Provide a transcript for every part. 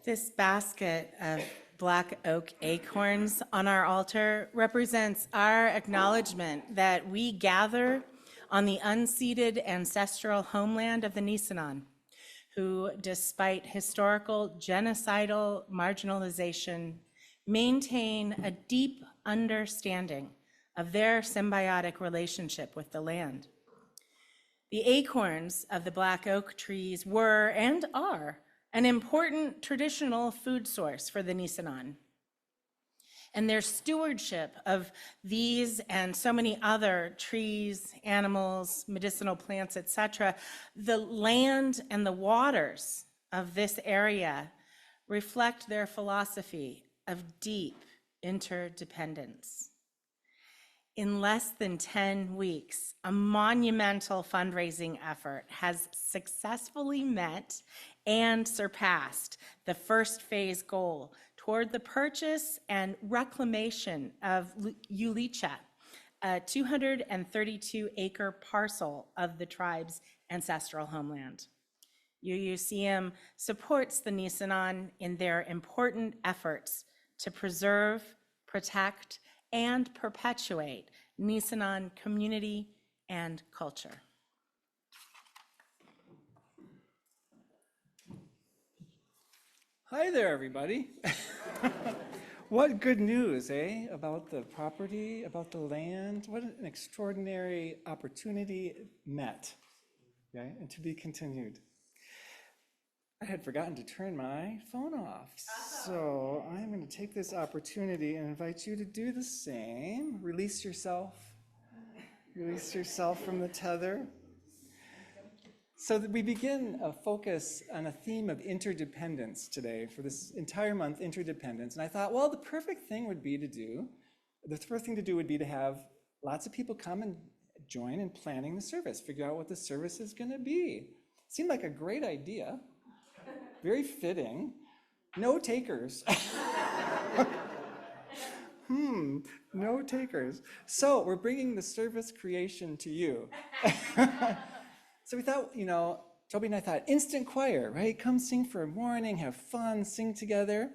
This basket of black oak acorns on our altar represents our acknowledgement that we gather on the unceded ancestral homeland of the Nisenan, who, despite historical genocidal marginalization, maintain a deep understanding of their symbiotic relationship with the land. The acorns of the black oak trees were and are an important traditional food source for the Nisenan. And their stewardship of these and so many other trees, animals, medicinal plants, etc., the land and the waters of this area reflect their philosophy of deep interdependence. In less than 10 weeks, a monumental fundraising effort has successfully met and surpassed the first phase goal toward the purchase and reclamation of Ulicha, a 232-acre parcel of the tribe's ancestral homeland. UUCM supports the Nisenan in their important efforts to preserve, protect, and perpetuate Nisenan community and culture. Hi there, everybody. What good news, eh? About the property, about the land. What an extraordinary opportunity met, okay? And to be continued. I had forgotten to turn my phone off. So I'm going to take this opportunity and invite you to do the same. Release yourself. Release yourself from the tether. So that we begin a focus on a theme of interdependence today for this entire month, interdependence. And I thought, well, the perfect thing would be to have lots of people come and join in planning the service, figure out what the service is going to be. Seemed like a great idea, very fitting. No takers. No takers. So we're bringing the service creation to you. So we thought, Toby and I thought, instant choir, right? Come sing for a morning, have fun, sing together.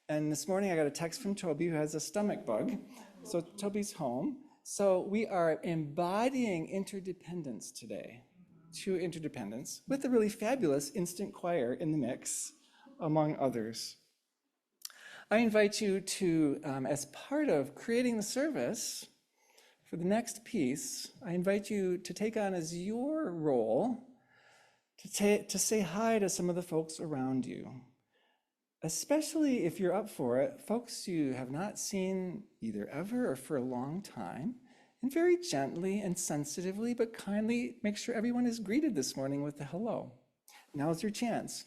And this morning I got a text from Toby who has a stomach bug. So Toby's home. So we are embodying interdependence today, true interdependence, with a really fabulous instant choir in the mix, among others. I invite you to, as part of creating the service, for the next piece, I invite you to take on as your role to say hi to some of the folks around you, especially if you're up for it, folks you have not seen either ever or for a long time, and very gently and sensitively but kindly make sure everyone is greeted this morning with a hello. Now's your chance.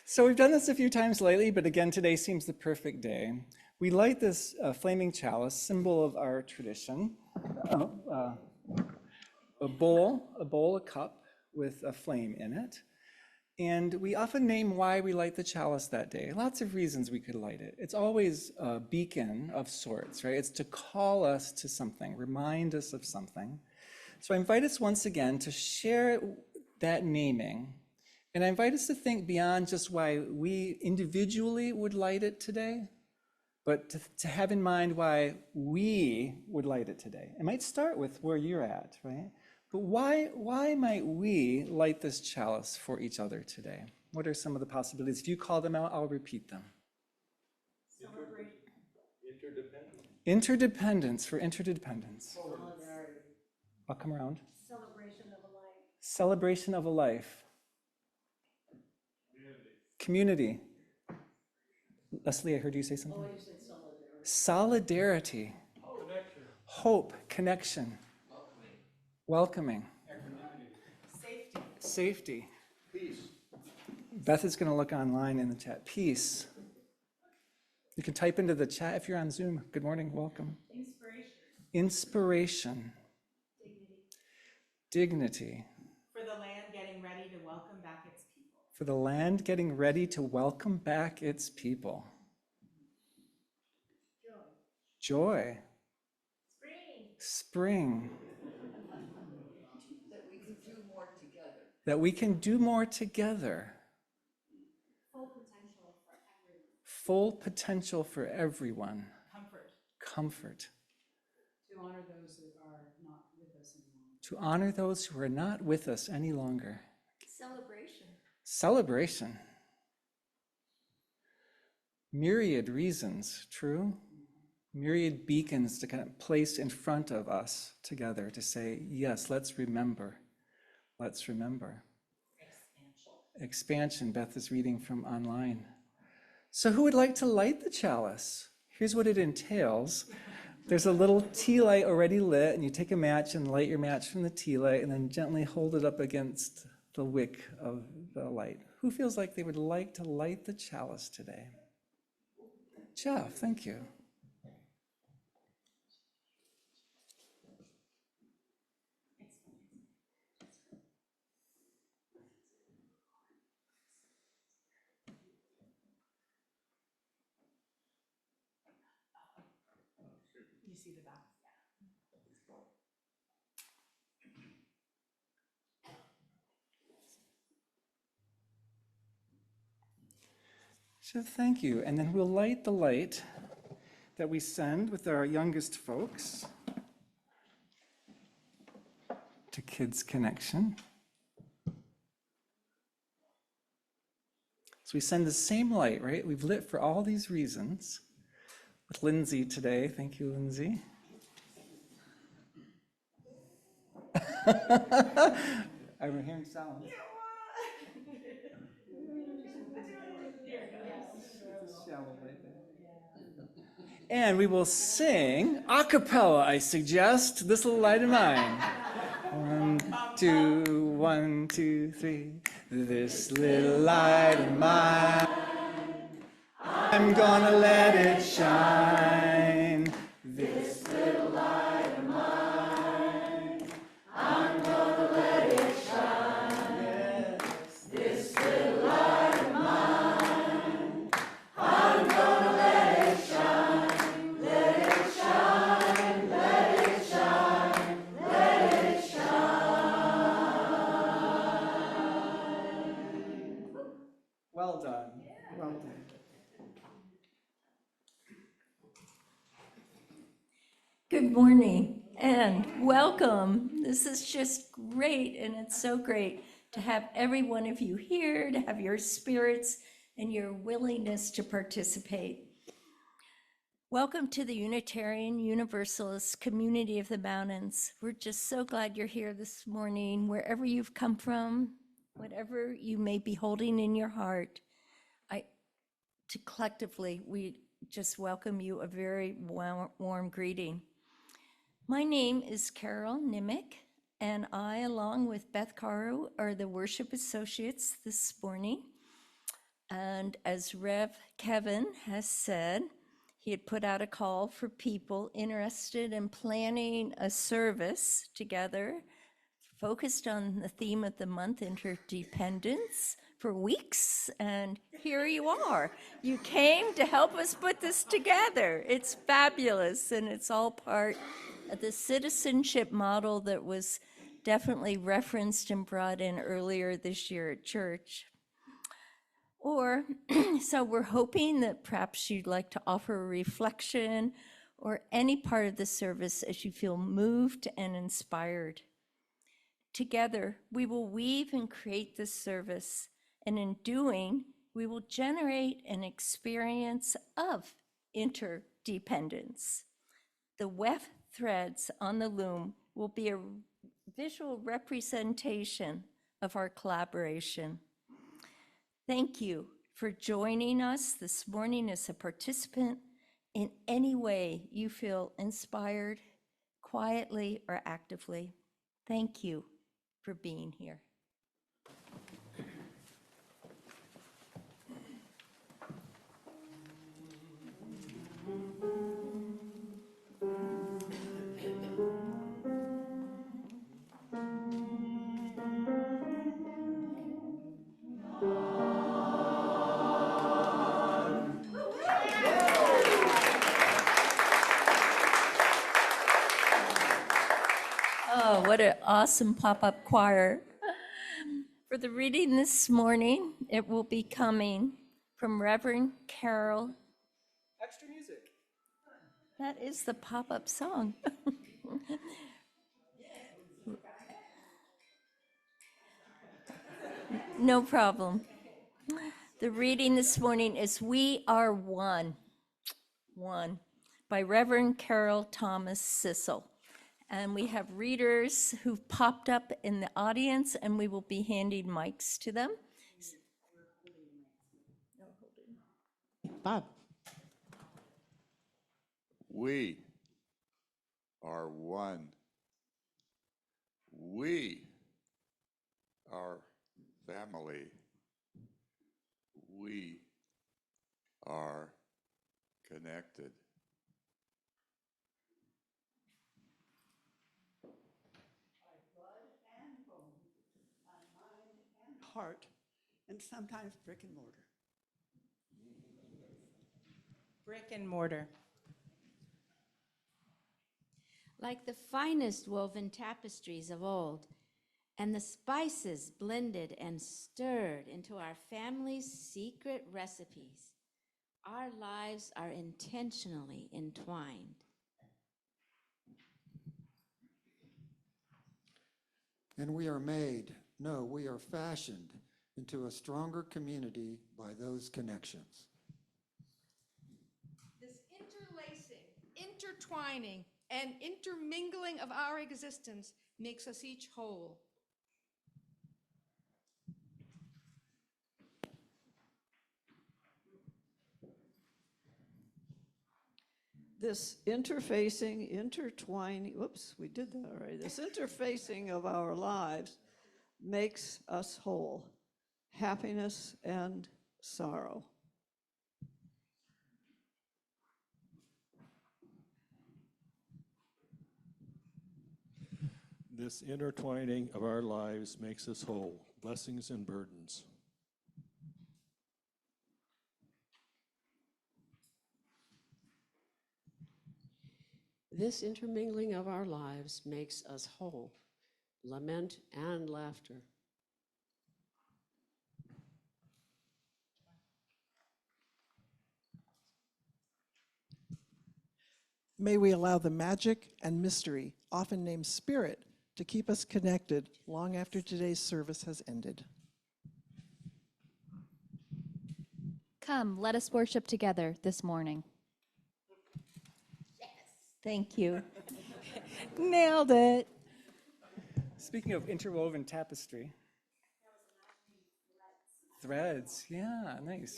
So we've done this a few times lately, but again, today seems the perfect day. We light this flaming chalice, symbol of our tradition, a cup with a flame in it. And we often name why we light the chalice that day. Lots of reasons we could light it. It's always a beacon of sorts, right? It's to call us to something, remind us of something. So I invite us once again to share that naming. And I invite us to think beyond just why we individually would light it today, but to have in mind why we would light it today. It might start with where you're at, right? But why might we light this chalice for each other today? What are some of the possibilities? If you call them out, I'll repeat them. Interdependence. Interdependence for interdependence. Solidarity. I'll come around. Celebration of a life. Celebration of a life. Community. Leslie, I heard you say something. Oh, you said solidarity. Solidarity. Hope, connection. Welcoming. Safety. Safety. Peace. Beth is going to look online in the chat. Peace. You can type into the chat if you're on Zoom. Good morning, welcome. Inspiration. Inspiration. Dignity. For the land getting ready to welcome back its people. For the land getting ready to welcome back its people. Joy. Spring. That we can do more together. That we can do more together. Full potential for everyone. Full potential for everyone. Comfort. Comfort. To honor those that are not with us anymore. To honor those who are not with us any longer. Celebration. Celebration. Myriad reasons, true? Myriad beacons to kind of place in front of us together to say, yes, let's remember. Let's remember. Expansion, Beth is reading from online. So who would like to light the chalice? Here's what it entails. There's a little tea light already lit, and you take a match and light your match from the tea light and then gently hold it up against the wick of the light. Who feels like they would like to light the chalice today? Jeff, thank you. You see the back? So thank you. And then we'll light the light that we send with our youngest folks to Kids Connection. So we send the same light, right? We've lit for all these reasons. With Lindsay today. Thank you, Lindsay. I'm hearing sounds. And we will sing a cappella, I suggest, this little light of mine. 1, 2, 1, 2, 3. This little light of mine, I'm gonna let it shine. This little light of mine, I'm gonna let it shine. Yes. This little light of mine, I'm gonna let it shine. Let it shine, let it shine, let it shine. Well done. Well done. Good morning and welcome. This is just great, and it's so great to have every one of you here, to have your spirits and your willingness to participate. Welcome to the Unitarian Universalist Community of the Mountains. We're just so glad you're here this morning, wherever you've come from, whatever you may be holding in your heart. Collectively, we just welcome you a very warm greeting. My name is Karow Nimick, and I, along with Beth Karow, are the worship associates this morning. And as Rev Kevin has said, he had put out a call for people interested in planning a service together, focused on the theme of the month, Interdependence, for weeks, and here you are. You came to help us put this together. It's fabulous, and it's all part of the citizenship model that was definitely referenced and brought in earlier this year at church. Or, so we're hoping that perhaps you'd like to offer a reflection or any part of the service as you feel moved and inspired. Together, we will weave and create this service, and in doing, we will generate an experience of interdependence. The weft threads on the loom will be a visual representation of our collaboration. Thank you for joining us this morning as a participant in any way you feel inspired, quietly or actively. Thank you for being here. Oh, what an awesome pop-up choir. For the reading this morning, it will be coming from Reverend Karow. Extra music. That is the pop-up song. No problem. The reading this morning is We Are One, by Reverend Carol Thomas Sissel. And we have readers who've popped up in the audience, and we will be handing mics to them. Bob. We are one. We are family. We are connected. Heart, and sometimes brick and mortar. Brick and mortar. Like the finest woven tapestries of old, and the spices blended and stirred into our family's secret recipes, our lives are intentionally entwined. And we are made, no, we are fashioned into a stronger community by those connections. This interlacing, intertwining, and intermingling of our existence makes us each whole. This interfacing, intertwining, whoops, we did that already. This interfacing of our lives makes us whole, happiness and sorrow. This intertwining of our lives makes us whole, blessings and burdens. This intermingling of our lives makes us whole, lament and laughter. May we allow the magic and mystery, often named spirit, to keep us connected long after today's service has ended. Come, let us worship together this morning. Thank you. Nailed it. Speaking of interwoven tapestry. Threads, yeah, nice.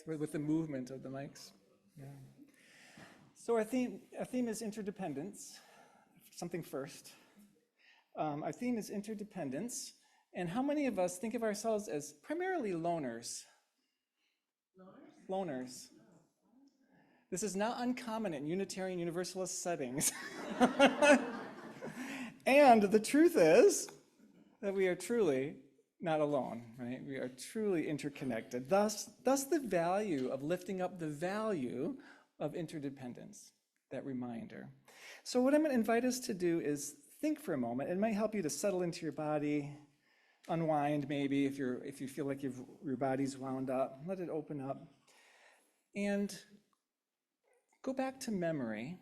With the movement of the mics. Yeah. So our theme is interdependence, something first. Our theme is interdependence. And how many of us think of ourselves as primarily loners? Loners. This is not uncommon in Unitarian Universalist settings. And the truth is that we are truly not alone, right? We are truly interconnected. Thus the value of lifting up the value of interdependence, that reminder. So what I'm going to invite us to do is think for a moment. It might help you to settle into your body, unwind maybe if you feel like your body's wound up. Let it open up. And go back to memory,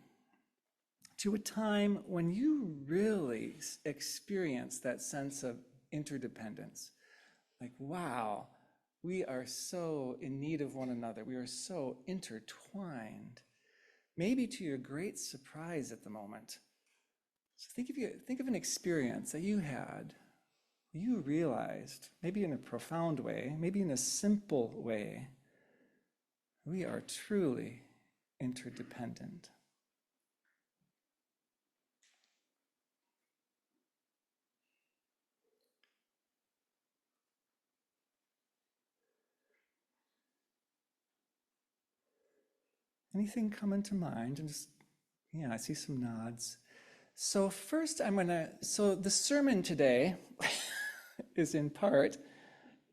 to a time when you really experienced that sense of interdependence. Like, wow, we are so in need of one another. We are so intertwined. Maybe to your great surprise at the moment. So think of an experience that you had you realized, maybe in a profound way, maybe in a simple way, we are truly interdependent. Anything coming to mind? And just, yeah, I see some nods. So first so the sermon today is in part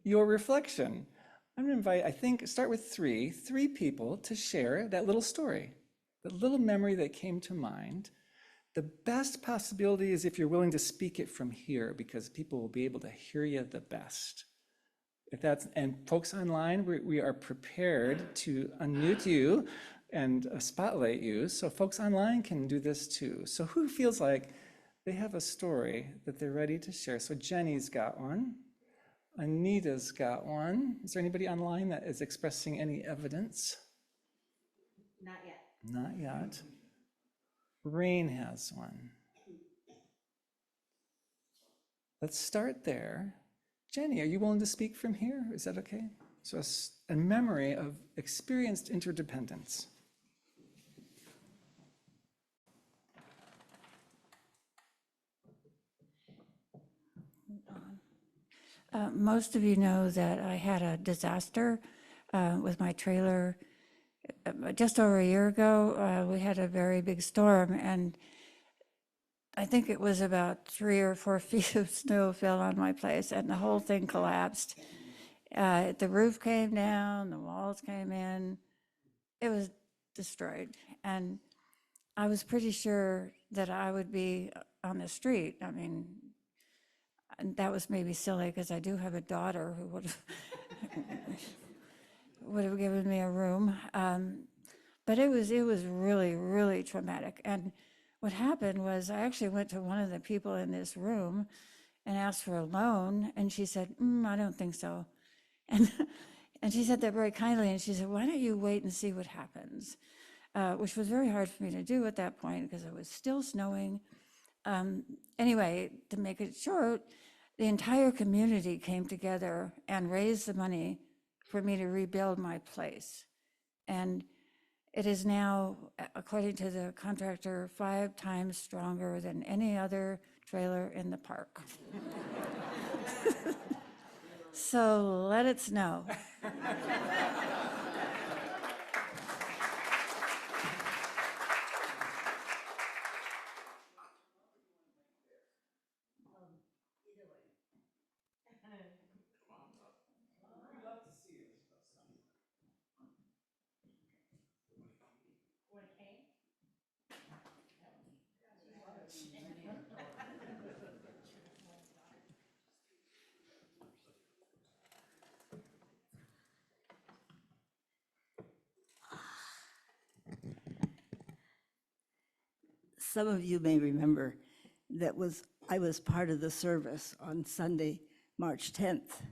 your reflection. I'm gonna invite, start with three people to share that little story, that little memory that came to mind. The best possibility is if you're willing to speak it from here, because people will be able to hear you the best. And folks online, we are prepared to unmute you and spotlight you, so folks online can do this too. So who feels like they have a story that they're ready to share? So Jenny's got one. Anita's got one. Is there anybody online that is expressing any evidence? Not yet. Not yet. Rain has one. Let's start there. Jenny, are you willing to speak from here? Is that okay? So a memory of experienced interdependence. Most of you know that I had a disaster with my trailer just over a year ago. We had a very big storm, and I think it was about 3 or 4 feet of snow fell on my place, and the whole thing collapsed. The roof came down, the walls came in. It was destroyed, and I was pretty sure that I would be on the street. I mean, and that was maybe silly because I do have a daughter who would have given me a room. But it was really, really traumatic. And what happened was I actually went to one of the people in this room and asked for a loan, and she said, I don't think so. And she said that very kindly, and she said, why don't you wait and see what happens? Which was very hard for me to do at that point because it was still snowing. Anyway, to make it short, the entire community came together and raised the money for me to rebuild my place. And it is now, according to the contractor, 5 times stronger than any other trailer in the park. So let it snow. Some of you may remember I was part of the service on Sunday, March 10th.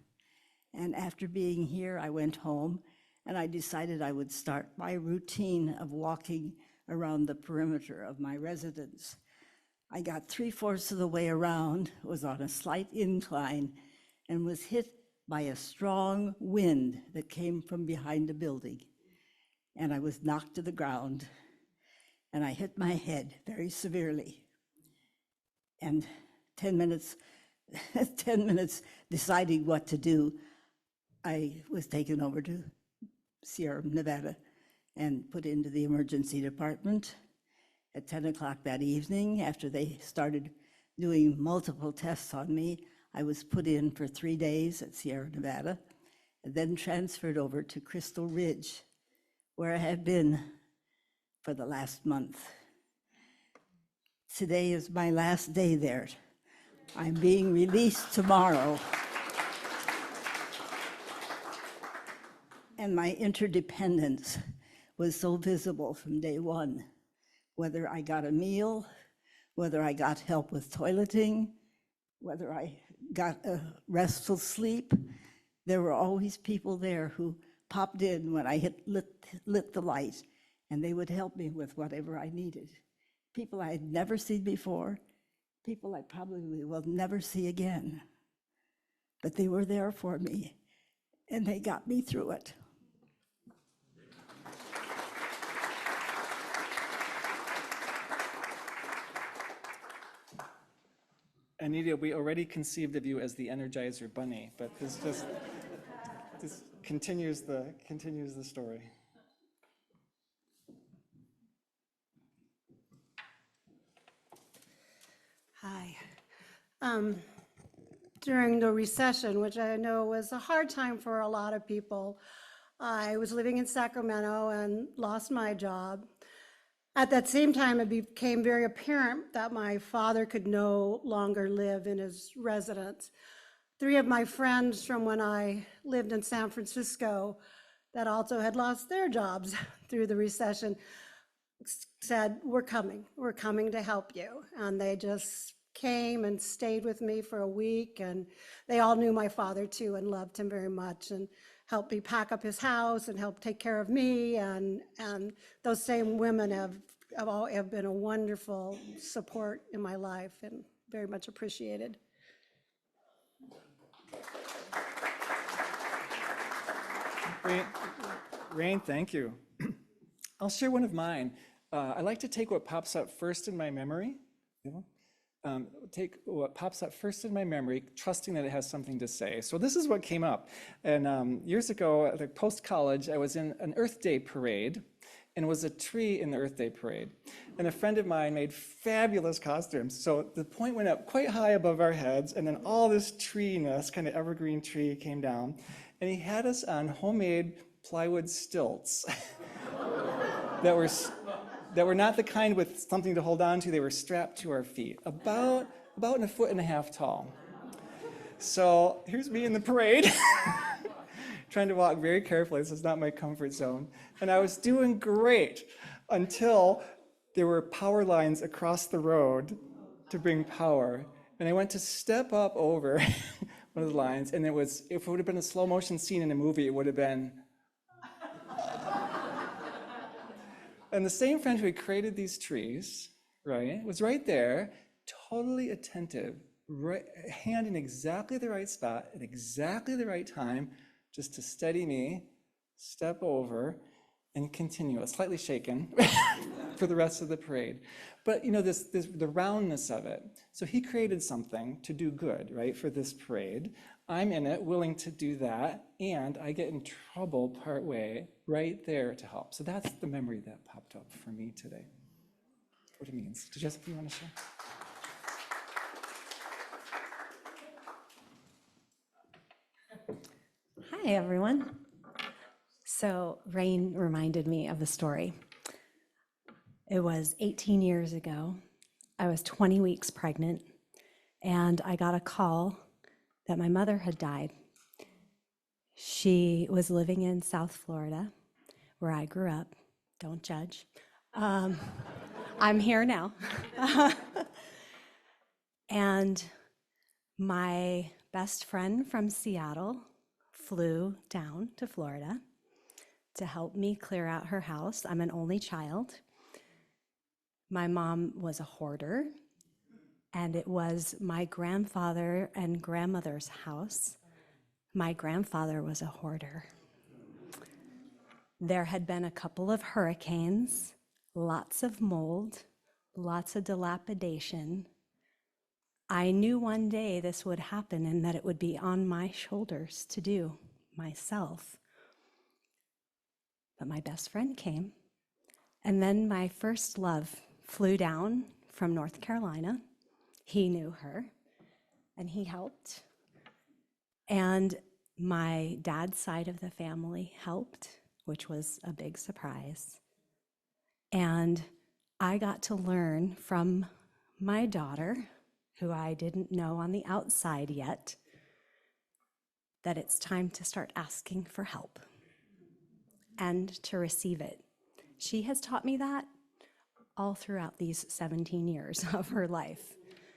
And after being here, I went home and I decided I would start my routine of walking around the perimeter of my residence. I got 3/4 of the way around, was on a slight incline, and was hit by a strong wind that came from behind a building. And I was knocked to the ground, and I hit my head very severely. And 10 minutes deciding what to do, I was taken over to Sierra Nevada and put into the emergency department. At 10 o'clock that evening, after they started doing multiple tests on me, I was put in for 3 days at Sierra Nevada, and then transferred over to Crystal Ridge, where I have been for the last month. Today is my last day there. I'm being released tomorrow. And my interdependence was so visible from day one. Whether I got a meal, whether I got help with toileting, whether I got a restful sleep, there were always people there who popped in when I lit the light, and they would help me with whatever I needed. People I had never seen before, people I probably will never see again. but they were there for me, and they got me through it. Anita, we already conceived of you as the Energizer Bunny, but this continues the story. Hi. During the recession, which I know was a hard time for a lot of people, I was living in Sacramento and lost my job. At that same time, it became very apparent that my father could no longer live in his residence. 3 of my friends from when I lived in San Francisco that also had lost their jobs through the recession said, we're coming to help you. And they just came and stayed with me for a week, and they all knew my father too and loved him very much and helped me pack up his house and helped take care of me. And those same women have been a wonderful support in my life and very much appreciated. Rain, thank you. I'll share one of mine. I like to take what pops up first in my memory. Take what pops up first in my memory, trusting that it has something to say. So this is what came up. And years ago, like post-college, I was in an Earth Day parade, and it was a tree in the Earth Day parade. And a friend of mine made fabulous costumes. So the point went up quite high above our heads, and then all this treeness, kind of evergreen tree, came down. And he had us on homemade plywood stilts that were not the kind with something to hold on to. They were strapped to our feet, about 1.5 feet tall. So here's me in the parade, trying to walk very carefully. This is not my comfort zone. And I was doing great until there were power lines across the road to bring power. And I went to step up over one of the lines, and if it would have been a slow motion scene in a movie, it would have been. And the same friend who had created these trees, right, was right there, totally attentive, right, hand in exactly the right spot at exactly the right time, just to steady me, step over, and continue, slightly shaken for the rest of the parade. But you know, the roundness of it. So he created something to do good, right, for this parade. I'm in it, willing to do that, and I get in trouble partway right there to help. So that's the memory that popped up for me today. What it means. Did Jessica, you want to share? Hi, everyone. So Rain reminded me of the story. It was 18 years ago. I was 20 weeks pregnant, and I got a call that my mother had died. She was living in South Florida, where I grew up. Don't judge. I'm here now. And my best friend from Seattle flew down to Florida to help me clear out her house. I'm an only child. My mom was a hoarder, and it was my grandfather and grandmother's house. My grandfather was a hoarder. There had been a couple of hurricanes, lots of mold, lots of dilapidation. I knew one day this would happen and that it would be on my shoulders to do myself. But my best friend came, and then my first love flew down from North Carolina. He knew her, and he helped. And my dad's side of the family helped, which was a big surprise. And I got to learn from my daughter, who I didn't know on the outside yet, that it's time to start asking for help and to receive it. She has taught me that all throughout these 17 years of her life.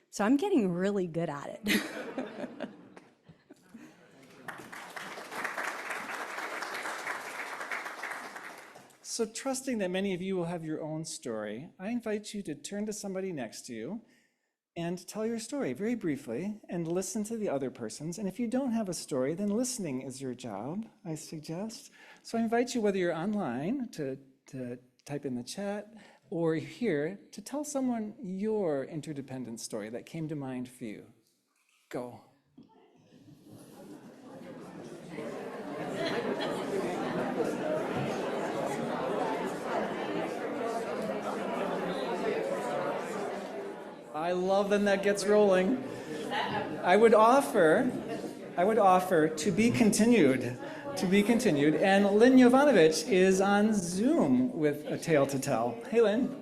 So I'm getting really good at it. So trusting that many of you will have your own story, I invite you to turn to somebody next to you and tell your story very briefly and listen to the other person's. And if you don't have a story, then listening is your job, I suggest. So I invite you, whether you're online, to type in the chat, or here, to tell someone your interdependence story that came to mind for you. Go. I love when that gets rolling. I would offer to be continued. And Lynn Jovanovic is on Zoom with a tale to tell. Hey, Lynn.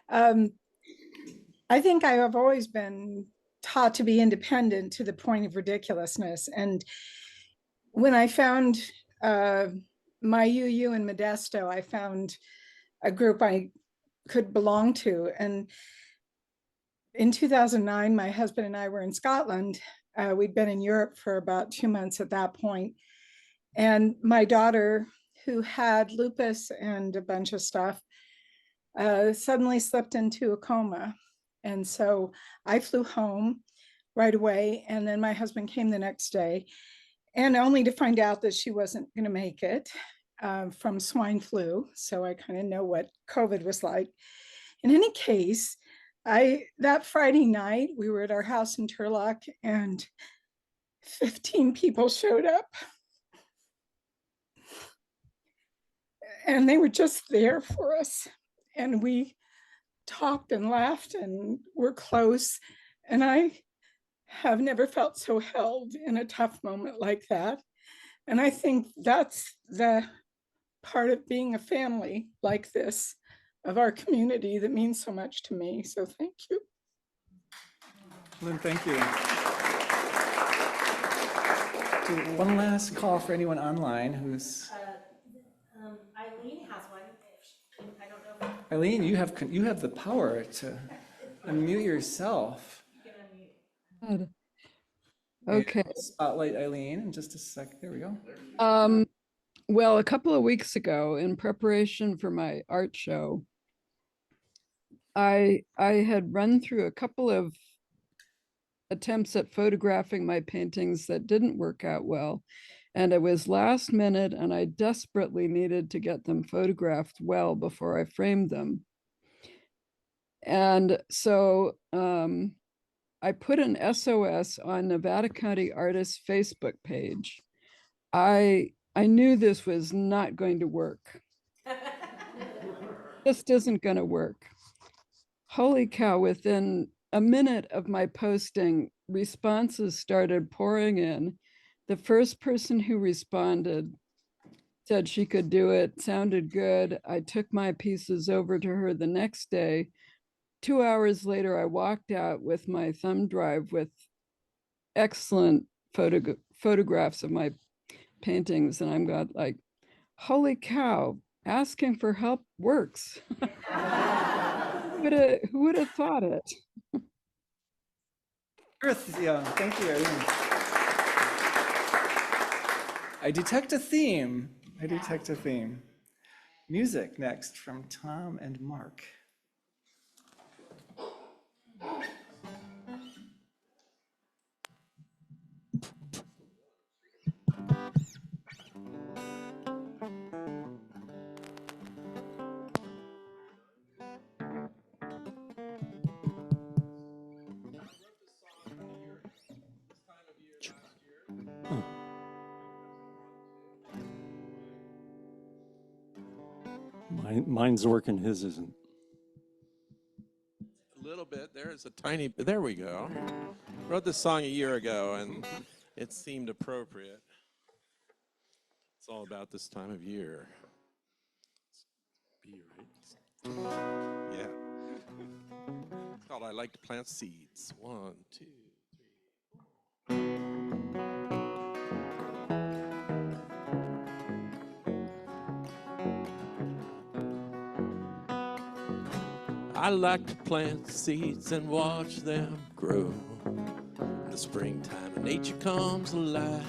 I think I have always been taught to be independent to the point of ridiculousness. And when I found my UU in Modesto, I found a group I could belong to. And in 2009, my husband and I were in Scotland. We'd been in Europe for about 2 months at that point. And my daughter, who had lupus and a bunch of stuff, suddenly slipped into a coma. And so I flew home right away. And then my husband came the next day, and only to find out that she wasn't going to make it from swine flu. So I kind of know what COVID was like. In any case, that Friday night, we were at our house in Turlock, and 15 people showed up. And they were just there for us. And we talked and laughed and were close. And I have never felt so held in a tough moment like that. And I think that's the part of being a family like this, of our community, that means so much to me. So thank you. Lynn, thank you. Do one last call for anyone online who's... Eileen has one. I don't know. Eileen, you have the power to unmute yourself. Good. Okay. Spotlight Eileen in just a sec. There we go. Well, a couple of weeks ago, in preparation for my art show, I had run through a couple of attempts at photographing my paintings that didn't work out well. And it was last minute, and I desperately needed to get them photographed well before I framed them. And so I put an SOS on Nevada County Artists' Facebook page. I knew this was not going to work. Just isn't going to work. Holy cow, within a minute of my posting, responses started pouring in. The first person who responded said she could do it, sounded good. I took my pieces over to her the next day. 2 hours later, I walked out with my thumb drive with excellent photographs of my paintings. And I'm got like, holy cow, asking for help works. Who would have thought it? Yeah, thank you, Eileen. I detect a theme. Music next from Tom and Mark. Mine's working, his isn't. A little bit. There's a tiny bit. There we go. Wrote this song a year ago, and it seemed appropriate. It's all about this time of year. B, right? Yeah. It's called I Like to Plant Seeds. 1, 2, 3, 4. I like to plant seeds and watch them grow. In the springtime, nature comes alive.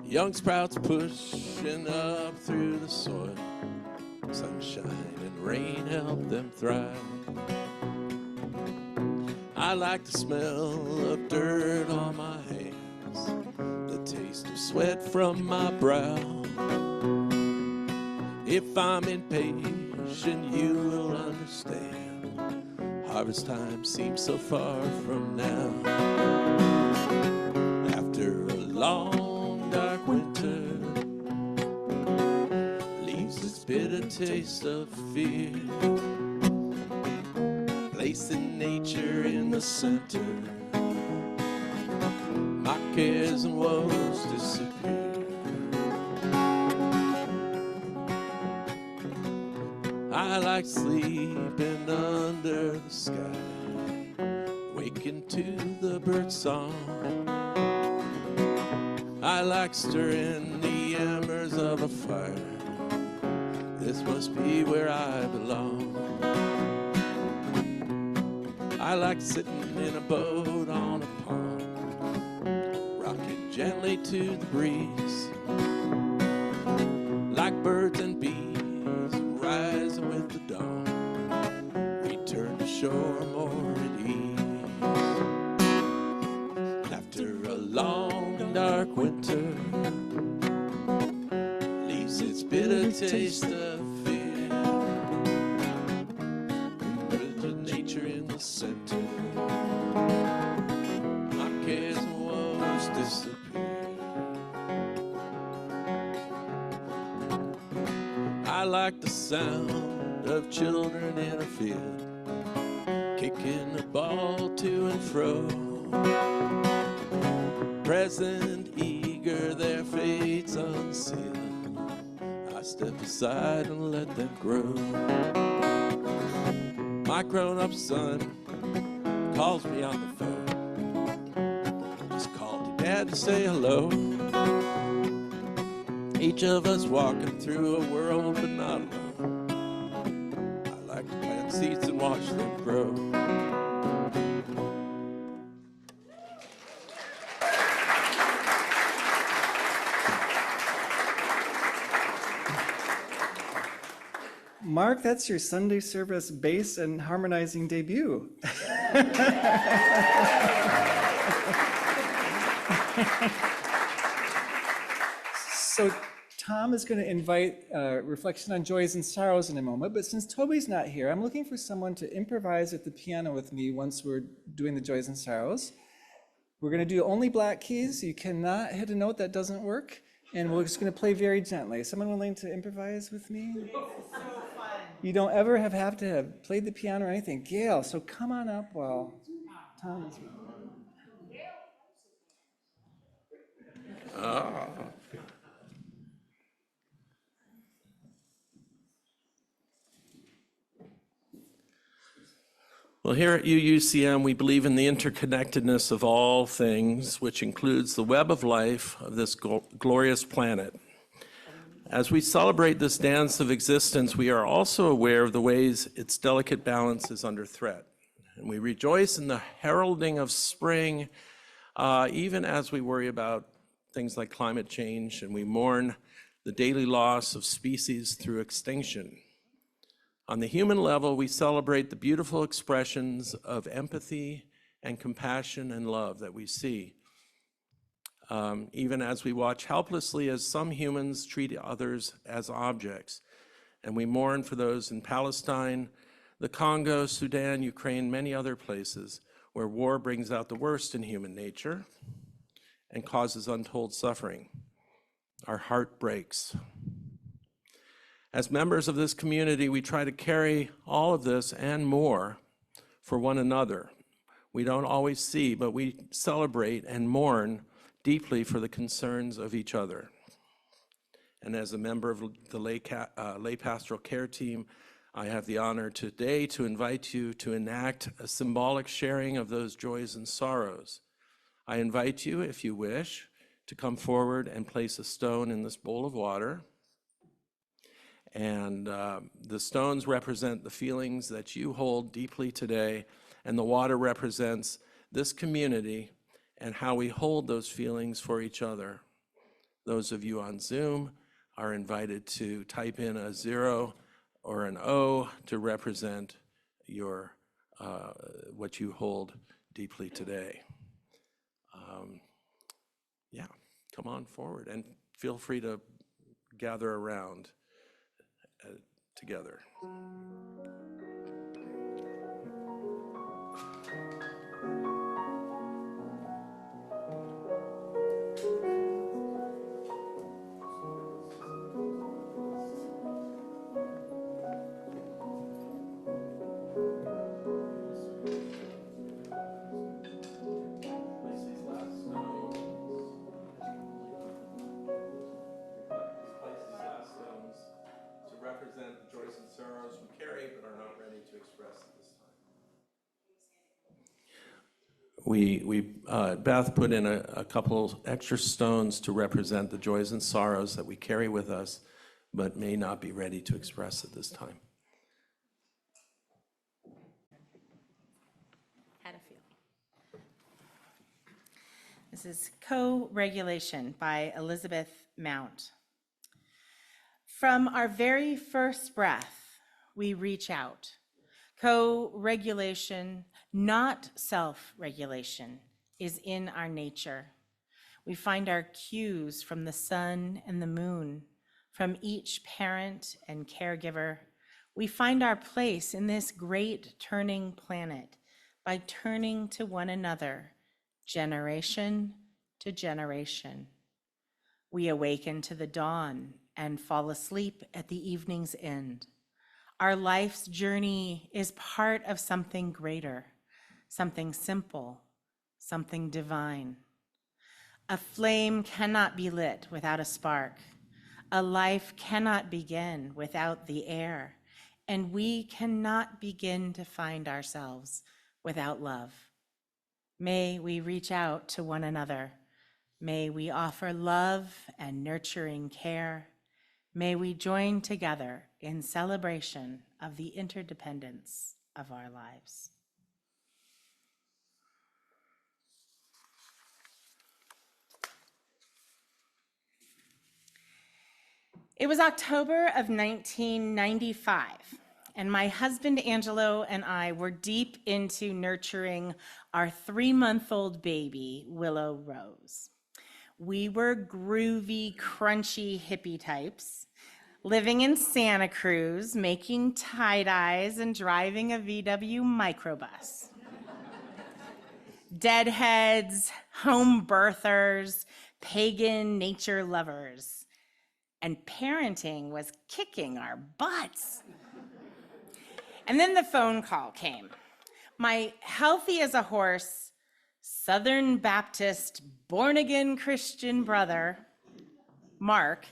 Young sprouts pushing up through the soil. Sunshine and rain help them thrive. I like the smell of dirt on my hands, the taste of sweat from my brow. If I'm impatient, you will understand. Harvest time seems so far from now. After a long dark winter, leaves this bitter taste of fear. Placing nature in the center, my cares and woes disappear. I like sleeping under the sky, waking to the bird song. I like stirring the embers of a fire. This must be where I belong. I like sitting in a boat on a pond, rocking gently to the breeze. Like birds and bees rising with the dawn, return to shore more at ease. After a long dark winter, leaves its bitter taste of fear. With nature in the center, my cares and woes disappear. I like the sound of children in a field, kicking a ball to and fro. Present, eager, their fates unsealed. I step aside and let them grow. My grown-up son calls me on the phone. Just called your dad to say hello. Each of us walking through a world but not alone. I like to plant seeds and watch them grow. Mark, that's your Sunday service bass and harmonizing debut. So Tom is going to invite reflection on joys and sorrows in a moment, but since Toby's not here, I'm looking for someone to improvise at the piano with me once we're doing the joys and sorrows. We're going to do only black keys. You cannot hit a note that doesn't work, and we're just going to play very gently. Someone willing to improvise with me? It's so fun. You don't ever have to have played the piano or anything. Gail, so come on up while Tom is... Ah. Well, here at UUCM, we believe in the interconnectedness of all things, which includes the web of life of this glorious planet. As we celebrate this dance of existence, we are also aware of the ways its delicate balance is under threat. And we rejoice in the heralding of spring, even as we worry about things like climate change, and we mourn the daily loss of species through extinction. On the human level, we celebrate the beautiful expressions of empathy and compassion and love that we see, even as we watch helplessly as some humans treat others as objects. And we mourn for those in Palestine, the Congo, Sudan, Ukraine, many other places where war brings out the worst in human nature and causes untold suffering. Our heart breaks. As members of this community, we try to carry all of this and more for one another. We don't always see, but we celebrate and mourn deeply for the concerns of each other. And as a member of the lay pastoral care team, I have the honor today to invite you to enact a symbolic sharing of those joys and sorrows. I invite you, if you wish, to come forward and place a stone in this bowl of water. And the stones represent the feelings that you hold deeply today, and the water represents this community and how we hold those feelings for each other. Those of you on Zoom are invited to type in a 0 or an O to represent your what you hold deeply today. Yeah, come on forward and feel free to gather around together. Represent the joys and sorrows we carry but are not ready to express at this time. Beth put in a couple extra stones to represent the joys and sorrows that we carry with us but may not be ready to express at this time. Had a feel. This is Co-Regulation by Elizabeth Mount. From our very first breath, we reach out. Co-regulation, not self-regulation, is in our nature. We find our cues from the sun and the moon, from each parent and caregiver. We find our place in this great turning planet by turning to one another, generation to generation. We awaken to the dawn and fall asleep at the evening's end. Our life's journey is part of something greater, something simple, something divine. A flame cannot be lit without a spark. A life cannot begin without the air, and we cannot begin to find ourselves without love. May we reach out to one another. May we offer love and nurturing care. May we join together in celebration of the interdependence of our lives. It was October of 1995, and my husband Angelo and I were deep into nurturing our 3-month-old baby, Willow Rose. We were groovy, crunchy hippie types, living in Santa Cruz, making tie-dyes and driving a VW microbus. Deadheads, home birthers, pagan nature lovers. And parenting was kicking our butts. And then the phone call came. My healthy as a horse, Southern Baptist, born-again Christian brother, Mark,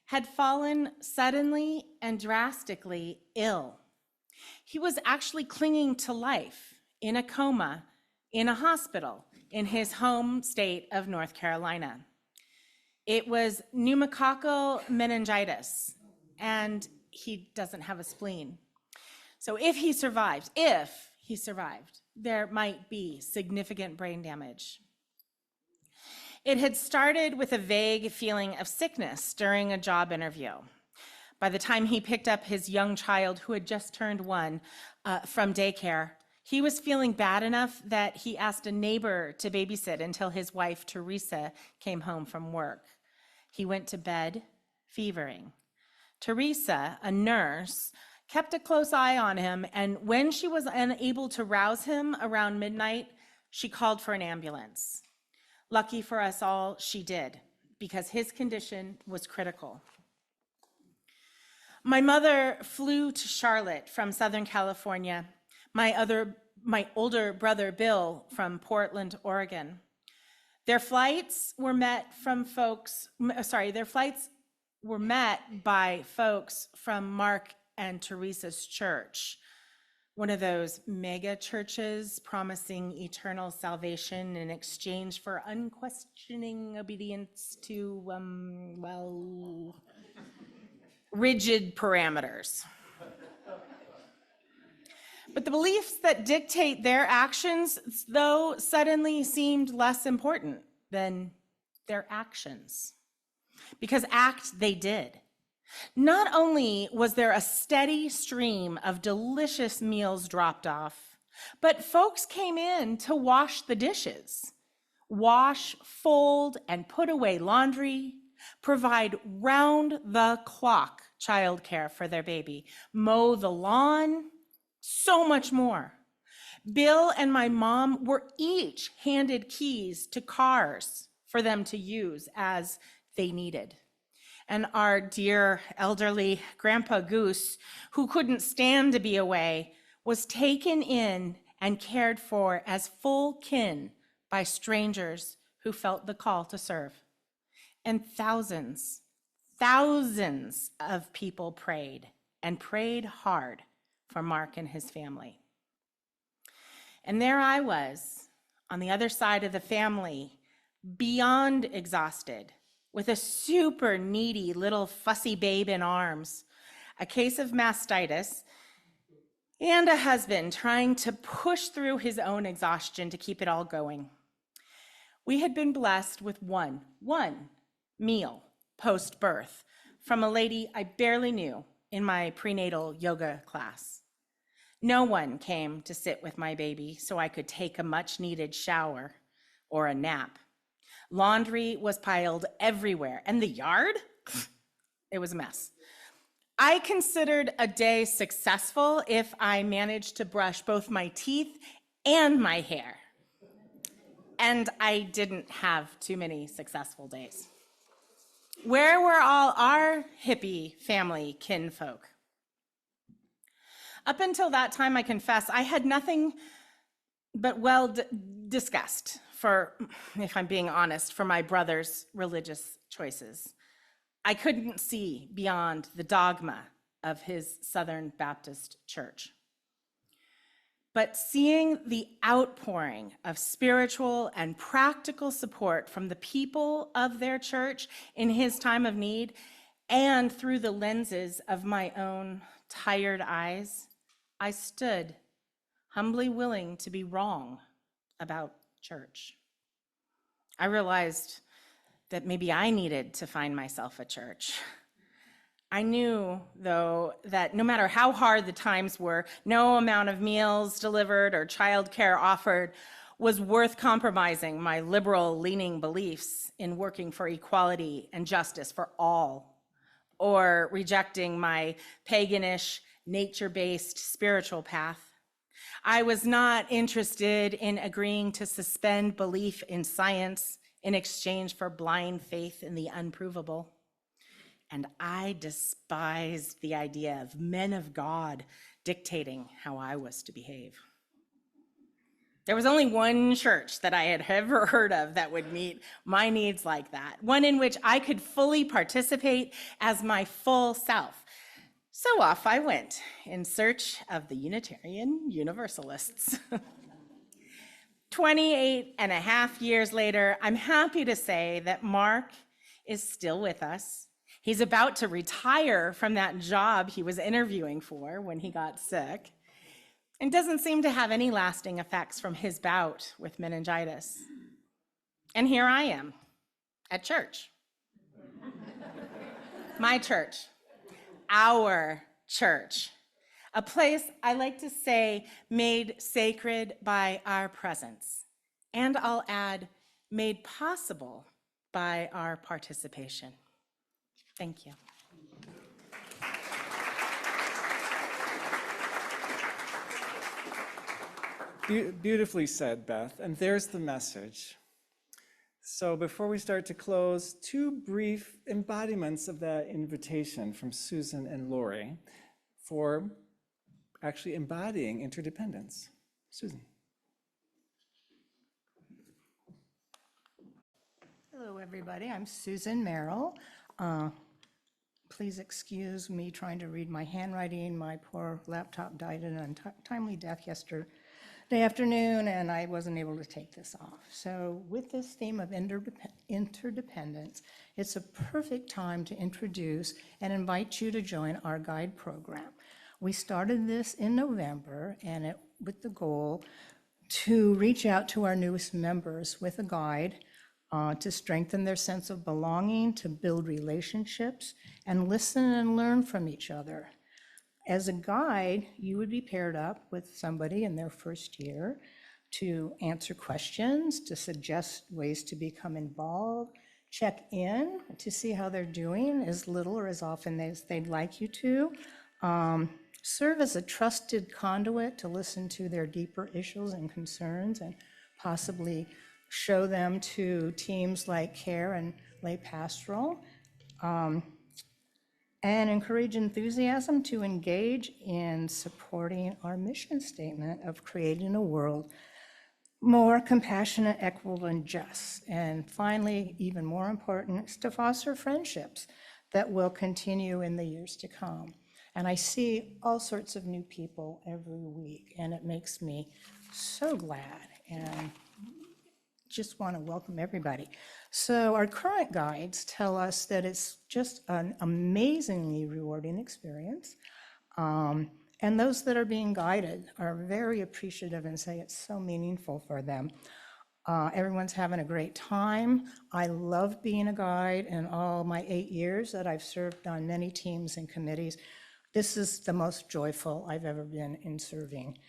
had fallen suddenly and drastically ill. He was actually clinging to life in a coma in a hospital in his home state of North Carolina. It was pneumococcal meningitis, and he doesn't have a spleen. So if he survived, there might be significant brain damage. It had started with a vague feeling of sickness during a job interview. By the time he picked up his young child, who had just turned 1, from daycare, he was feeling bad enough that he asked a neighbor to babysit until his wife, Teresa, came home from work. He went to bed, fevering. Teresa, a nurse, kept a close eye on him, and when she was unable to rouse him around midnight, she called for an ambulance. Lucky for us all, she did, because his condition was critical. My mother flew to Charlotte from Southern California, my older brother, Bill, from Portland, Oregon. Their flights were met by folks from Mark and Teresa's church, one of those mega churches promising eternal salvation in exchange for unquestioning obedience to, rigid parameters. But the beliefs that dictate their actions, though, suddenly seemed less important than their actions, because act they did. Not only was there a steady stream of delicious meals dropped off, But folks came in to wash the dishes, wash, fold, and put away laundry, provide round-the-clock childcare for their baby, mow the lawn, so much more. Bill and my mom were each handed keys to cars for them to use as they needed. And our dear elderly Grandpa Goose, who couldn't stand to be away, was taken in and cared for as full kin by strangers who felt the call to serve. And thousands of people prayed, and prayed hard for Mark and his family. And there I was, on the other side of the family, beyond exhausted, with a super needy little fussy babe in arms, a case of mastitis, and a husband trying to push through his own exhaustion to keep it all going. We had been blessed with one meal post-birth from a lady I barely knew in my prenatal yoga class. No one came to sit with my baby so I could take a much-needed shower or a nap. Laundry was piled everywhere, and the yard? It was a mess. I considered a day successful if I managed to brush both my teeth and my hair. And I didn't have too many successful days. Where were all our hippie family kinfolk? Up until that time, I confess, I had nothing but disgust for, if I'm being honest, for my brother's religious choices. I couldn't see beyond the dogma of his Southern Baptist church. But seeing the outpouring of spiritual and practical support from the people of their church in his time of need, and through the lenses of my own tired eyes, I stood humbly willing to be wrong about church. I realized that maybe I needed to find myself a church. I knew, though, that no matter how hard the times were, no amount of meals delivered or childcare offered was worth compromising my liberal-leaning beliefs in working for equality and justice for all, or rejecting my paganish, nature-based spiritual path. I was not interested in agreeing to suspend belief in science in exchange for blind faith in the unprovable. And I despised the idea of men of God dictating how I was to behave. There was only one church that I had ever heard of that would meet my needs like that, one in which I could fully participate as my full self. So off I went in search of the Unitarian Universalists. 28 and a half years later, I'm happy to say that Mark is still with us. He's about to retire from that job he was interviewing for when he got sick, and doesn't seem to have any lasting effects from his bout with meningitis. And here I am at church. My church, our church, a place I like to say made sacred by our presence, and I'll add, made possible by our participation. Thank you. Beautifully said, Beth. And there's the message. So before we start to close, two brief embodiments of that invitation from Susan and Lori for actually embodying interdependence. Susan. Hello, everybody. I'm Susan Merrill. Please excuse me trying to read my handwriting. My poor laptop died in an untimely death yesterday afternoon, and I wasn't able to take this off. So with this theme of interdependence, it's a perfect time to introduce and invite you to join our guide program. We started this in November, and with the goal to reach out to our newest members with a guide to strengthen their sense of belonging, to build relationships, and listen and learn from each other. As a guide, you would be paired up with somebody in their first year to answer questions, to suggest ways to become involved, check in to see how they're doing as little or as often as they'd like you to, serve as a trusted conduit to listen to their deeper issues and concerns and possibly show them to teams like care and lay pastoral, and encourage enthusiasm to engage in supporting our mission statement of creating a world more compassionate, equitable, and just. And finally, even more important, is to foster friendships that will continue in the years to come. And I see all sorts of new people every week, and it makes me so glad and just want to welcome everybody. So our current guides tell us that it's just an amazingly rewarding experience. And those that are being guided are very appreciative and say it's so meaningful for them. Everyone's having a great time. I love being a guide in all my 8 years that I've served on many teams and committees. This is the most joyful I've ever been in serving.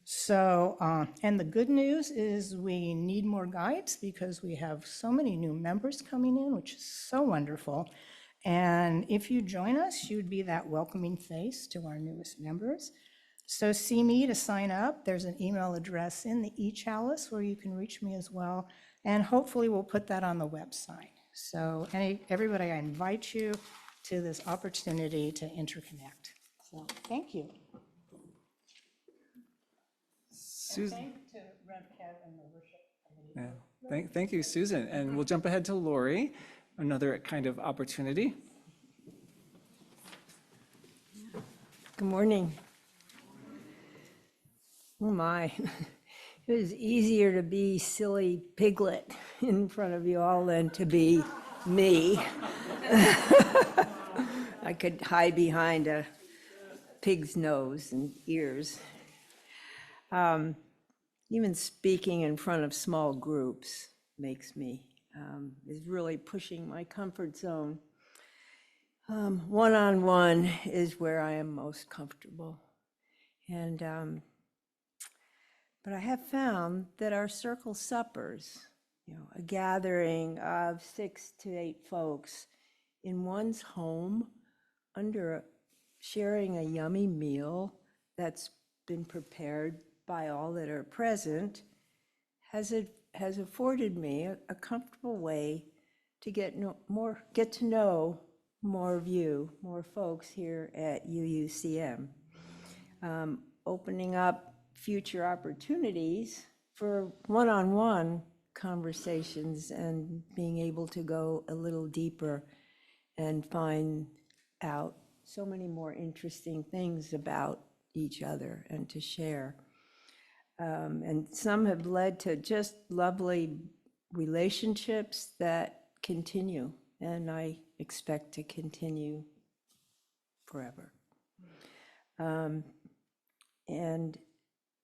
So, and the good news is we need more guides because we have so many new members coming in, which is so wonderful. And if you join us, you'd be that welcoming face to our newest members. So see me to sign up. There's an email address in the e-chalice where you can reach me as well. And hopefully we'll put that on the website. So everybody, I invite you to this opportunity to interconnect. So thank you. Susan. And thanks to Rev Kev and the worship committee. Yeah. Thank you, Susan. And we'll jump ahead to Lori, another kind of opportunity. Good morning. Oh my, it was easier to be silly piglet in front of you all than to be me. I could hide behind a pig's nose and ears. Even speaking in front of small groups makes me, is really pushing my comfort zone. One-on-one is where I am most comfortable. And, but I have found that our circle suppers, a gathering of 6 to 8 folks in one's home sharing a yummy meal that's been prepared by all that are present, has afforded me a comfortable way to get to know more of you, more folks here at UUCM, opening up future opportunities for one-on-one conversations and being able to go a little deeper and find out so many more interesting things about each other and to share. And some have led to just lovely relationships that continue, and I expect to continue forever. And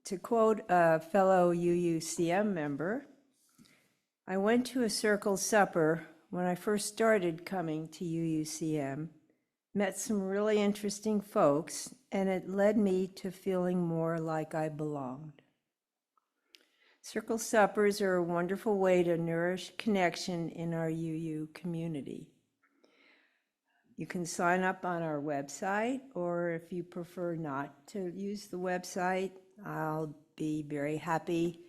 to quote a fellow UUCM member, I went to a circle supper when I first started coming to UUCM, met some really interesting folks, and it led me to feeling more like I belonged. Circle suppers are a wonderful way to nourish connection in our UU community. You can sign up on our website, or if you prefer not to use the website, I'll be very happy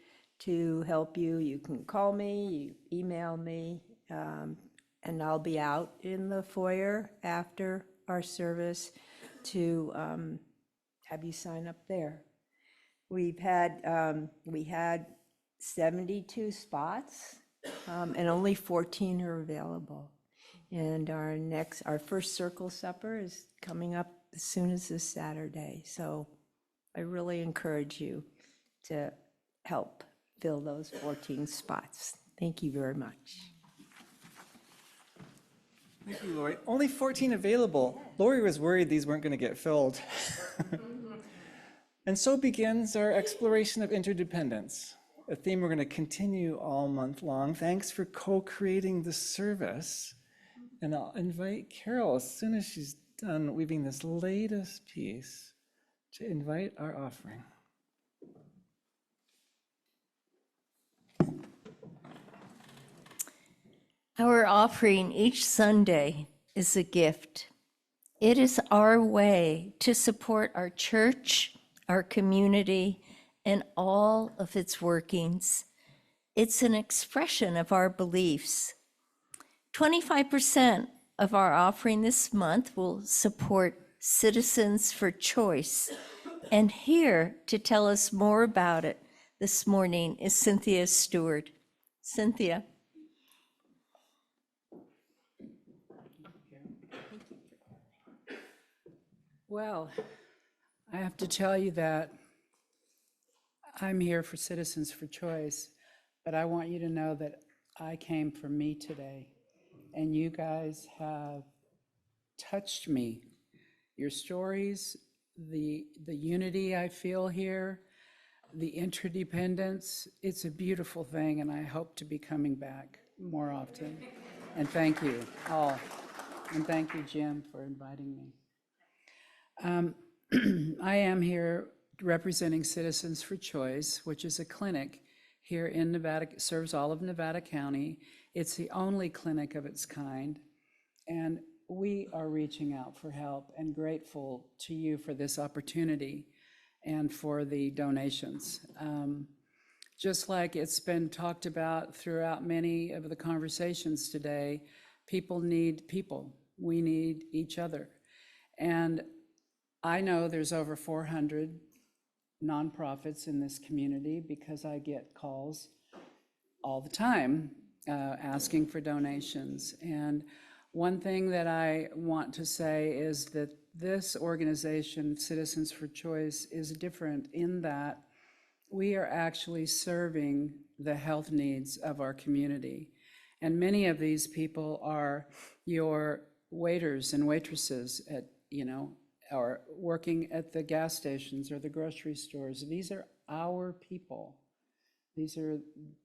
to help you. You can call me, you email me, and I'll be out in the foyer after our service to have you sign up there. We had 72 spots, and only 14 are available. And our first circle supper is coming up as soon as this Saturday. So I really encourage you to help fill those 14 spots. Thank you very much. Thank you, Lori. Only 14 available. Lori was worried these weren't going to get filled. And so begins our exploration of interdependence, a theme we're going to continue all month long. Thanks for co-creating the service. And I'll invite Karow, as soon as she's done weaving this latest piece, to invite our offering. Our offering each Sunday is a gift. It is our way to support our church, our community, and all of its workings. It's an expression of our beliefs. 25% of our offering this month will support Citizens for Choice. And here to tell us more about it this morning is Cynthia Stewart. Cynthia. Well, I have to tell you that I'm here for Citizens for Choice, but I want you to know that I came for me today, and you guys have touched me. Your stories, the unity I feel here, the interdependence, it's a beautiful thing, and I hope to be coming back more often. And thank you all. And thank you, Jim, for inviting me. I am here representing Citizens for Choice, which is a clinic here in Nevada, serves all of Nevada County. It's the only clinic of its kind, and we are reaching out for help and grateful to you for this opportunity and for the donations. Just like it's been talked about throughout many of the conversations today, people need people. We need each other. And I know there's over 400 nonprofits in this community because I get calls all the time asking for donations. And one thing that I want to say is that this organization, Citizens for Choice, is different in that we are actually serving the health needs of our community. And many of these people are your waiters and waitresses at, or working at the gas stations or the grocery stores. These are our people. These are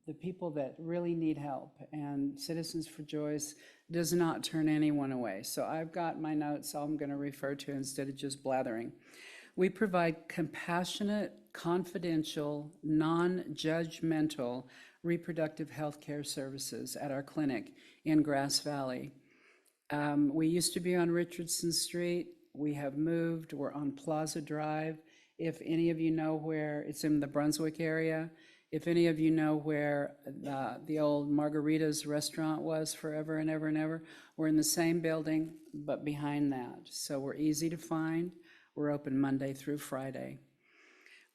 the people that really need help, and Citizens for Choice does not turn anyone away. So I've got my notes I'm going to refer to instead of just blathering. We provide compassionate, confidential, non-judgmental reproductive health care services at our clinic in Grass Valley. We used to be on Richardson Street. We have moved. We're on Plaza Drive. If any of you know where, it's in the Brunswick area. If any of you know where the old Margarita's restaurant was forever and ever and ever, we're in the same building, but behind that. So we're easy to find. We're open Monday through Friday.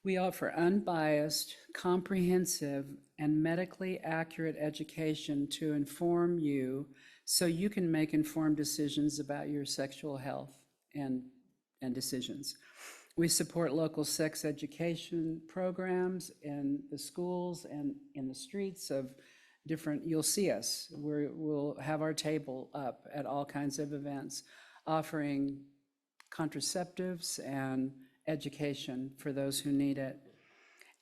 We offer unbiased, comprehensive, and medically accurate education to inform you so you can make informed decisions about your sexual health and decisions. We support local sex education programs in the schools and in the streets of different, you'll see us. We'll have our table up at all kinds of events, offering contraceptives and education for those who need it.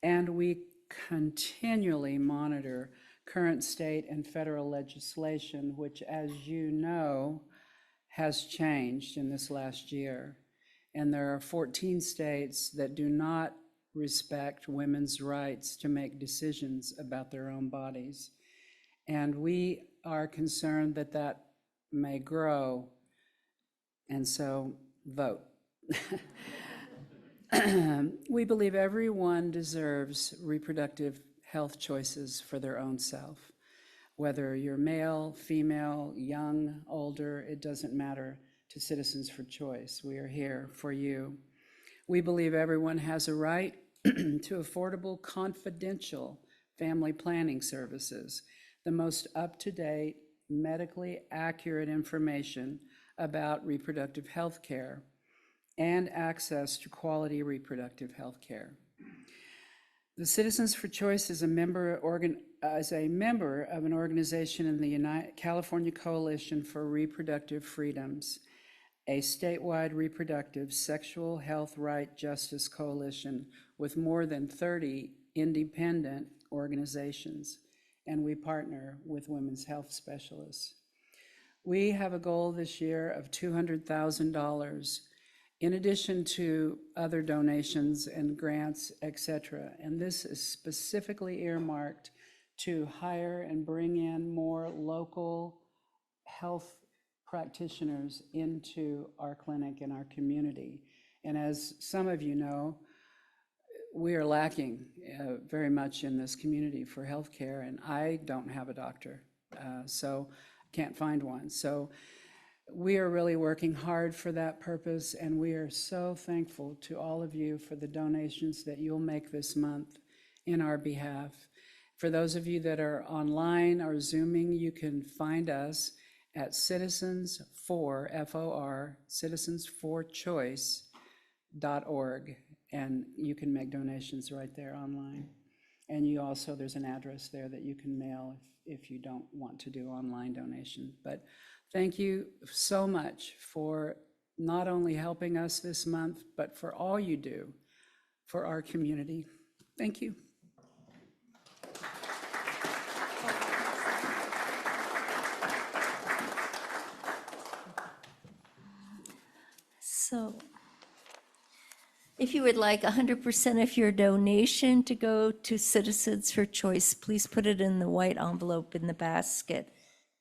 And we continually monitor current state and federal legislation, which, as you know, has changed in this last year. And there are 14 states that do not respect women's rights to make decisions about their own bodies. And we are concerned that that may grow. And so vote. We believe everyone deserves reproductive health choices for their own self. Whether you're male, female, young, older, it doesn't matter to Citizens for Choice. We are here for you. We believe everyone has a right to affordable, confidential family planning services, the most up-to-date, medically accurate information about reproductive health care, and access to quality reproductive health care. The Citizens for Choice is a member of an organization in the California Coalition for Reproductive Freedoms, a statewide reproductive sexual health right justice coalition with more than 30 independent organizations, and we partner with women's health specialists. We have a goal this year of $200,000 in addition to other donations and grants, etc. And this is specifically earmarked to hire and bring in more local health practitioners into our clinic and our community. And as some of you know, we are lacking very much in this community for healthcare, and I don't have a doctor, so can't find one. So we are really working hard for that purpose, and we are so thankful to all of you for the donations that you'll make this month in our behalf. For those of you that are online or Zooming, you can find us at Citizens for, F-O-R, citizensforchoice.org, and you can make donations right there online. And you also, there's an address there that you can mail if you don't want to do online donation. But thank you so much for not only helping us this month, but for all you do for our community. Thank you. So if you would like 100% of your donation to go to Citizens for Choice, please put it in the white envelope in the basket.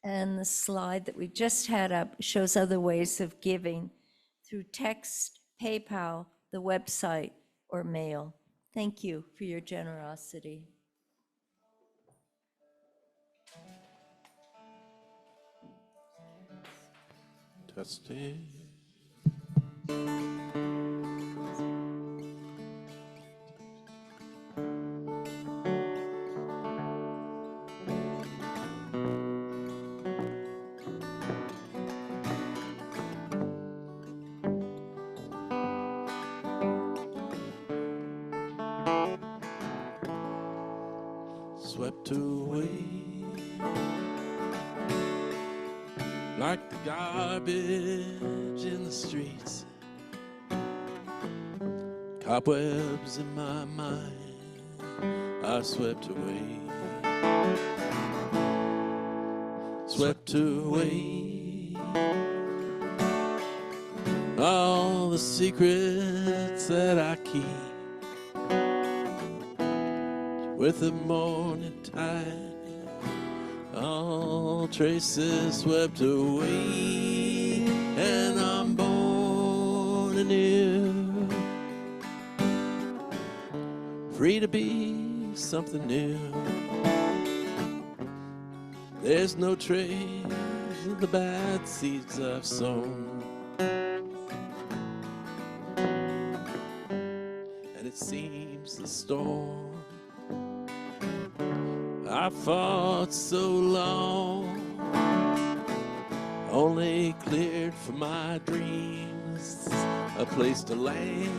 And the slide that we just had up shows other ways of giving through text, PayPal, the website, or mail. Thank you for your generosity. Testing. Swept away like the garbage in the streets, cobwebs in my mind are swept away, swept away. All the secrets that I keep with the morning tide, all traces swept away, and I'm born anew, free to be something new. There's no trace of the bad seeds I've sown, and it seems the storm I fought so long only cleared for my dreams a place to land.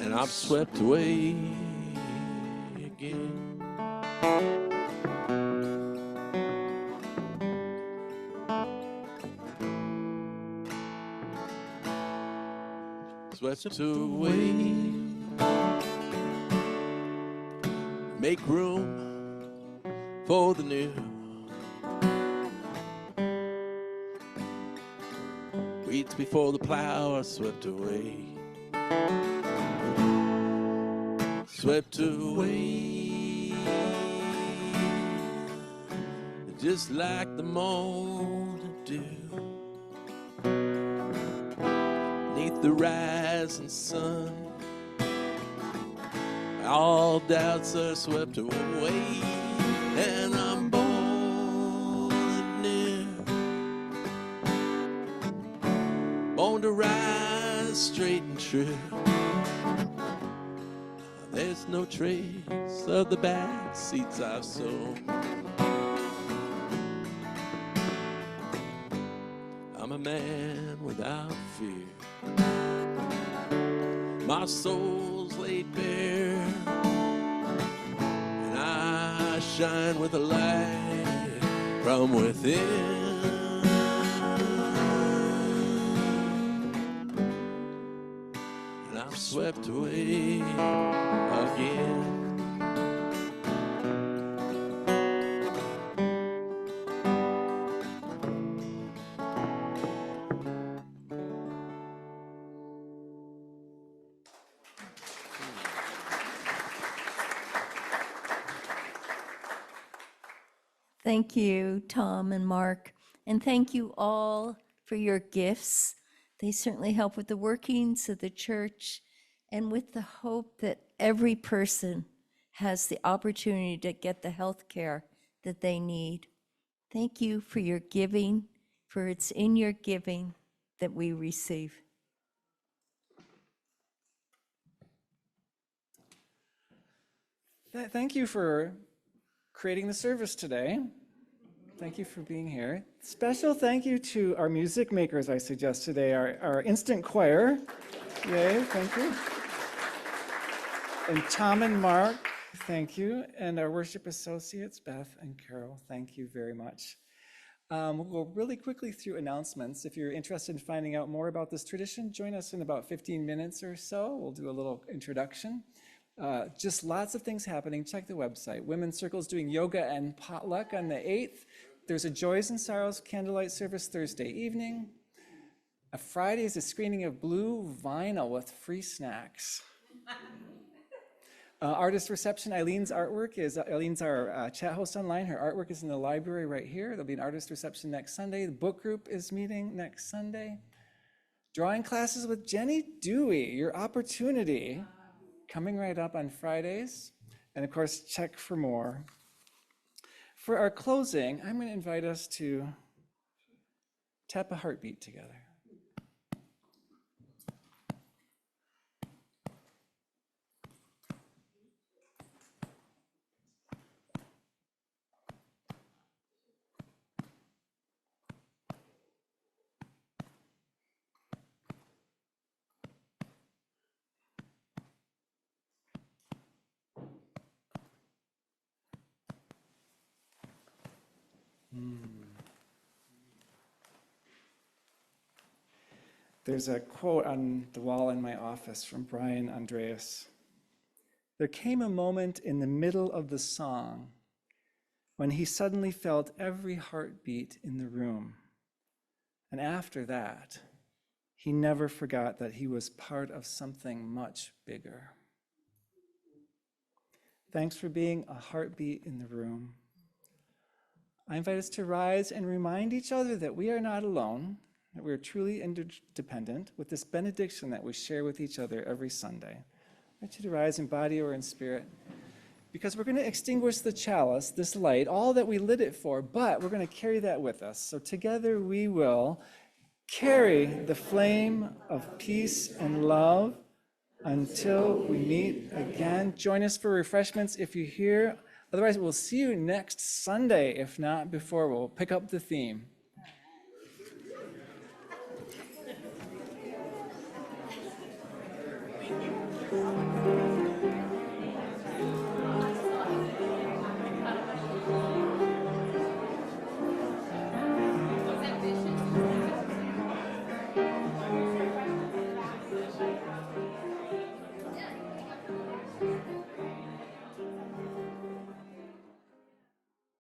And I'm swept away again. Swept away. Make room for the new. Weeds before the plow are swept away. Swept away. Just like the morning dew. Neath the rising sun, all doubts are swept away, and I'm born anew, born to rise straight and true. There's no trace of the bad seeds I've sown. I'm a man without fear. My soul's laid bare, and I shine with a light from within. And I'm swept away again. Thank you, Tom and Mark. And thank you all for your gifts. They certainly help with the workings of the church and with the hope that every person has the opportunity to get the health care that they need. Thank you for your giving, for it's in your giving that we receive. Thank you for creating the service today. Thank you for being here. Special thank you to our music makers, I suggest today, our instant choir. Yay, thank you. And Tom and Mark, thank you. And our worship associates, Beth and Karow, thank you very much. We'll go really quickly through announcements. If you're interested in finding out more about this tradition, join us in about 15 minutes or so. We'll do a little introduction. Just lots of things happening. Check the website. Women's Circle's doing yoga and potluck on the 8th. There's a Joys and Sorrows candlelight service Thursday evening. Friday is a screening of Blue Vinyl with free snacks. Artist reception, Eileen's our chat host online. Her artwork is in the library right here. There'll be an artist reception next Sunday. The book group is meeting next Sunday. Drawing classes with Jenny Dewey, your opportunity, coming right up on Fridays. And of course, check for more. For our closing, I'm going to invite us to tap a heartbeat together. There's a quote on the wall in my office from Brian Andreas. There came a moment in the middle of the song when he suddenly felt every heartbeat in the room. And after that, he never forgot that he was part of something much bigger. Thanks for being a heartbeat in the room. I invite us to rise and remind each other that we are not alone, that we are truly interdependent with this benediction that we share with each other every Sunday. I invite you to rise in body or in spirit, because we're going to extinguish the chalice, this light, all that we lit it for, but we're going to carry that with us. So together we will carry the flame of peace and love until we meet again. Join us for refreshments if you're here. Otherwise, we'll see you next Sunday. If not before, we'll pick up the theme.